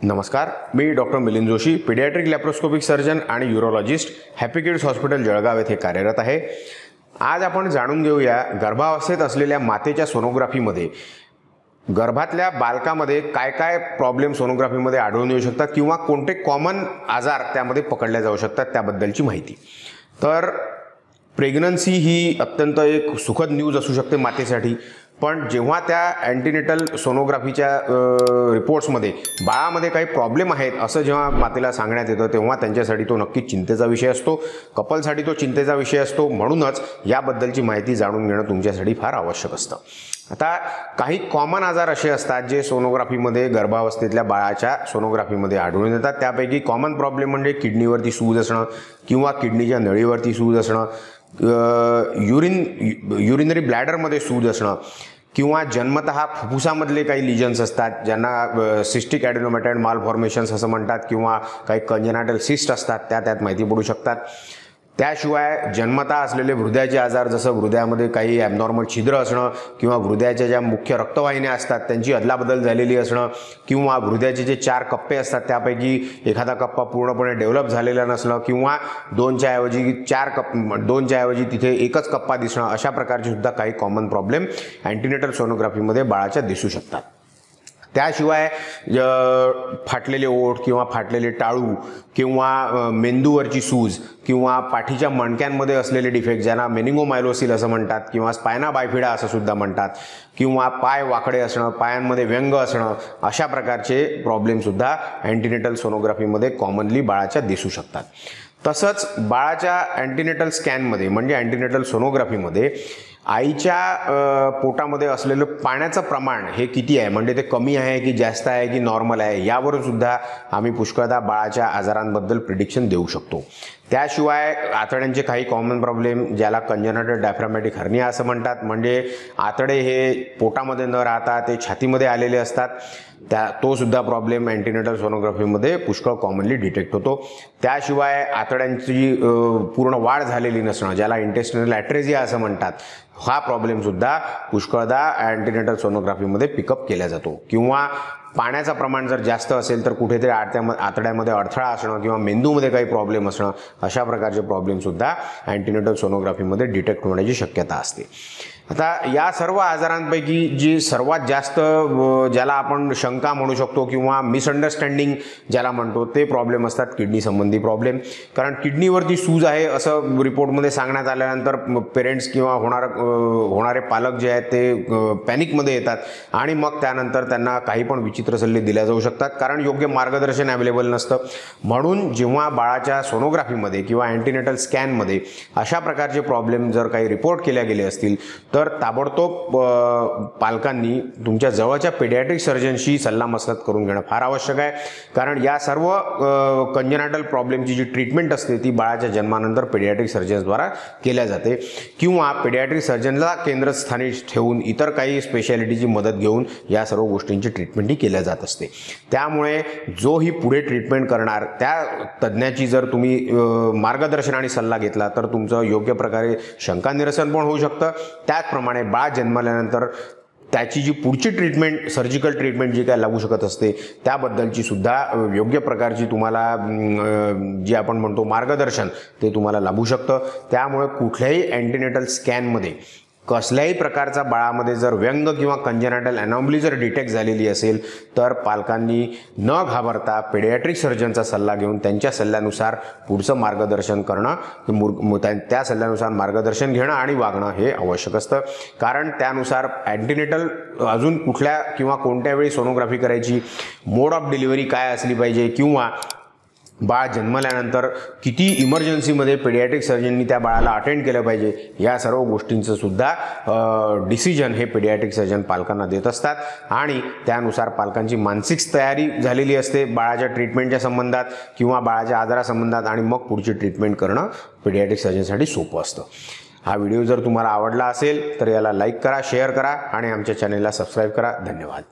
नमस्कार, मी doctor Milind Joshi, paediatric laparoscopic surgeon आणि urologist, happy kids hospital Jalgaon येथे कार्यरत आहे। आज आपण जाणून घेऊया गर्भावस्थेत असलेल्या मातेच्या सोनोग्राफीमध्ये गर्भातल्या बालकामध्ये काय काय प्रॉब्लेम सोनोग्राफीमध्ये आढळून येऊ शकतात किंवा कोणते कॉमन आजार त्यामध्ये पकडले जाऊ शकतात त्याबद्दलची माहिती। तर प्रेग्नन्सी ही अत्यंत एक सुखद न्यूज असू शकते मातेसाठी, पण जेव्हा त्या अँटीनेटल सोनोग्राफीच्या रिपोर्ट्समध्ये बाळामध्ये काही प्रॉब्लेम आहेत असं जेव्हा मातेला सांगण्यात येतं तेव्हा त्यांच्यासाठी तो नक्कीच चिंतेचा विषय असतो, कपलसाठी तो चिंतेचा विषय असतो। म्हणूनच याबद्दलची माहिती जाणून घेणं तुमच्यासाठी फार आवश्यक असतं। आता काही कॉमन आजार असे असतात जे सोनोग्राफीमध्ये गर्भावस्थेतल्या बाळाच्या सोनोग्राफीमध्ये आढळून येतात। त्यापैकी कॉमन प्रॉब्लेम म्हणजे किडनीवरती सूज असणं किंवा किडनीच्या नळीवरती सूज असणं, युरिनरी ब्लॅडरमध्ये सूज असणं किंवा जन्मतः फुफ्फुसामधले काही लिजन्स असतात ज्यांना सिस्टिक ॲडेनोमेटॉइड मालफॉर्मेशन्स असं म्हणतात किंवा काही कंजेनाटल सिस्ट असतात त्यात माहिती पडू शकतात। त्याशिवाय जन्मतः असलेले हृदयाचे आजार, जसं हृदयामध्ये काही ॲबनॉर्मल छिद्र असणं किंवा हृदयाच्या ज्या मुख्य रक्तवाहिन्या असतात त्यांची अदलाबदल झालेली असणं किंवा हृदयाचे जे 4 कप्पे असतात त्यापैकी एखादा कप्पा पूर्णपणे डेव्हलप झालेला नसणं किंवा 2च्या ऐवजी तिथे एकच कप्पा दिसणं, अशा प्रकारचे सुद्धा काही कॉमन प्रॉब्लेम अँटीनेटल सोनोग्राफीमध्ये बाळाच्या दिसू शकतात। त्याशिवाय फाटलेले ओठ किंवा फाटलेले टाळू किंवा मेंदूवरची सूज किंवा पाठीच्या मणक्यांमध्ये असलेले डिफेक्ट ज्यांना मेनिंगोमायलोसिल असं म्हणतात किंवा स्पायना बायफिडा असं सुद्धा म्हणतात किंवा पाय वाकडे असणं, पायांमध्ये व्यंग असणं, अशा प्रकारचे प्रॉब्लेमसुद्धा अँटीनेटल सोनोग्राफीमध्ये कॉमनली बाळाच्या दिसू शकतात। तसंच बाळाच्या अँटीनेटल स्कॅनमध्ये म्हणजे अँटीनेटल सोनोग्राफीमध्ये आईच्या पोटामध्ये असलेलं पाण्याचं प्रमाण हे किती आहे, म्हणजे ते कमी आहे की जास्त आहे की नॉर्मल आहे, यावरून सुद्धा आम्ही पुष्कळदा बाळाच्या आजारांबद्दल प्रिडिक्शन देऊ शकतो। त्याशिवाय आतड्यांचे काही कॉमन प्रॉब्लेम ज्याला कंजेनाटल डायफ्रामॅटिक हर्निया असं म्हणतात, म्हणजे आतडे हे पोटामध्ये न राहता ते छातीमध्ये आलेले असतात, तो सुद्धा प्रॉब्लेम अँटीनेटल सोनोग्राफीमध्ये पुष्कळ कॉमनली डिटेक्ट होतो। त्याशिवाय आतड्यांची पूर्ण वाढ झालेली नसणं ज्याला इंटेस्टिनल ॲट्रेझिया असं म्हणतात, हा प्रॉब्लेमसुद्धा पुष्कळदा अँटीनेटल सोनोग्राफीमध्ये पिकअप केला जातो। किंवा पाण्याचं प्रमाण जर जास्त असेल तर कुठेतरी आतड्यामध्ये अडथळा असणं किंवा मेंदूमध्ये काही प्रॉब्लेम असणं, अशा प्रकारचे प्रॉब्लेमसुद्धा अँटीनेटल सोनोग्राफीमध्ये डिटेक्ट होण्याची शक्यता असते। आता या सर्व आजारांपैकी जी सर्वात जास्त ज्याला आपण शंका म्हणू शकतो किंवा मिसअंडरस्टँडिंग ज्याला म्हणतो ते प्रॉब्लेम असतात किडनी संबंधी प्रॉब्लेम। कारण किडनीवरती सूज आहे असं रिपोर्टमध्ये सांगण्यात आल्यानंतर पेरेंट्स किंवा होणारे पालक जे आहेत ते पॅनिकमध्ये येतात आणि मग त्यानंतर त्यांना काही पण विचित्र सल्ले दिले जाऊ शकतात कारण योग्य मार्गदर्शन अवेलेबल नसतं। म्हणून जेव्हा बाळाच्या सोनोग्राफीमध्ये किंवा अँटीनेटल स्कॅनमध्ये अशा प्रकारचे प्रॉब्लेम जर काही रिपोर्ट केले गेले असतील तर ताबडतोब पालकांनी तुमच्या जवळच्या पीडियाट्रिक सर्जनशी सल्लामसलत करून घेणं फार आवश्यक आहे। कारण या सर्व कंजेनाटल प्रॉब्लेमची जी ट्रीटमेंट असते ती बाळाच्या जन्मानंतर पीडियाट्रिक सर्जन्सद्वारा केल्या जाते किंवा पीडियाट्रिक सर्जनला केंद्रस्थानी ठेवून इतर काही स्पेशालिटीची मदत घेऊन या सर्व गोष्टींची ट्रीटमेंट ही केल्या जात असते। त्यामुळे जो ही पुढे ट्रीटमेंट करणार त्या तज्ज्ञाची जर तुम्ही मार्गदर्शन आणि सल्ला घेतला तर तुमचं योग्य प्रकारे शंका निरसन पण होऊ शकतं। त्याचप्रमाणे बाळ जन्मल्यानंतर त्याची जी पुढची ट्रीटमेंट, सर्जिकल ट्रीटमेंट जी काय लागू शकत असते त्याबद्दलची सुद्धा योग्य प्रकारची तुम्हाला जे आपण म्हणतो मार्गदर्शन ते तुम्हाला लाभू शकतं। त्यामुळे कुठल्याही अँटीनेटल स्कॅनमध्ये कसल्याही प्रकारचा बाळामध्ये जर व्यंग किंवा कंजेनाटल ॲनॉमली जर डिटेक्ट झालेली असेल तर पालकांनी न घाबरता पीडियाट्रिक सर्जनचा सल्ला घेऊन त्यांच्या सल्ल्यानुसार पुढचं मार्गदर्शन करणं, त्या सल्ल्यानुसार मार्गदर्शन घेणं आणि वागणं हे आवश्यक असतं। कारण त्यानुसार अँटीनेटल अजून कुठल्या किंवा कोणत्या वेळी सोनोग्राफी करायची, मोड ऑफ डिलिव्हरी काय असली पाहिजे किंवा बाळ जन्मल्यानंतर किती इमर्जन्सीमध्ये पीडियाट्रिक सर्जननी त्या बाळाला अटेंड केलं पाहिजे, या सर्व गोष्टींचं सुद्धा डिसिजन हे पीडियाट्रिक सर्जन पालकांना देत असतात आणि त्यानुसार पालकांची मानसिक तयारी झालेली असते बाळाच्या ट्रीटमेंटच्या संबंधात किंवा बाळाच्या आजारासंबंधात आणि मग पुढची ट्रीटमेंट करणं पीडियाट्रिक सर्जनसाठी सोपं असतं। हा व्हिडिओ जर तुम्हाला आवडला असेल तर याला लाईक करा, शेअर करा आणि आमच्या चॅनेलला सबस्क्राईब करा। धन्यवाद।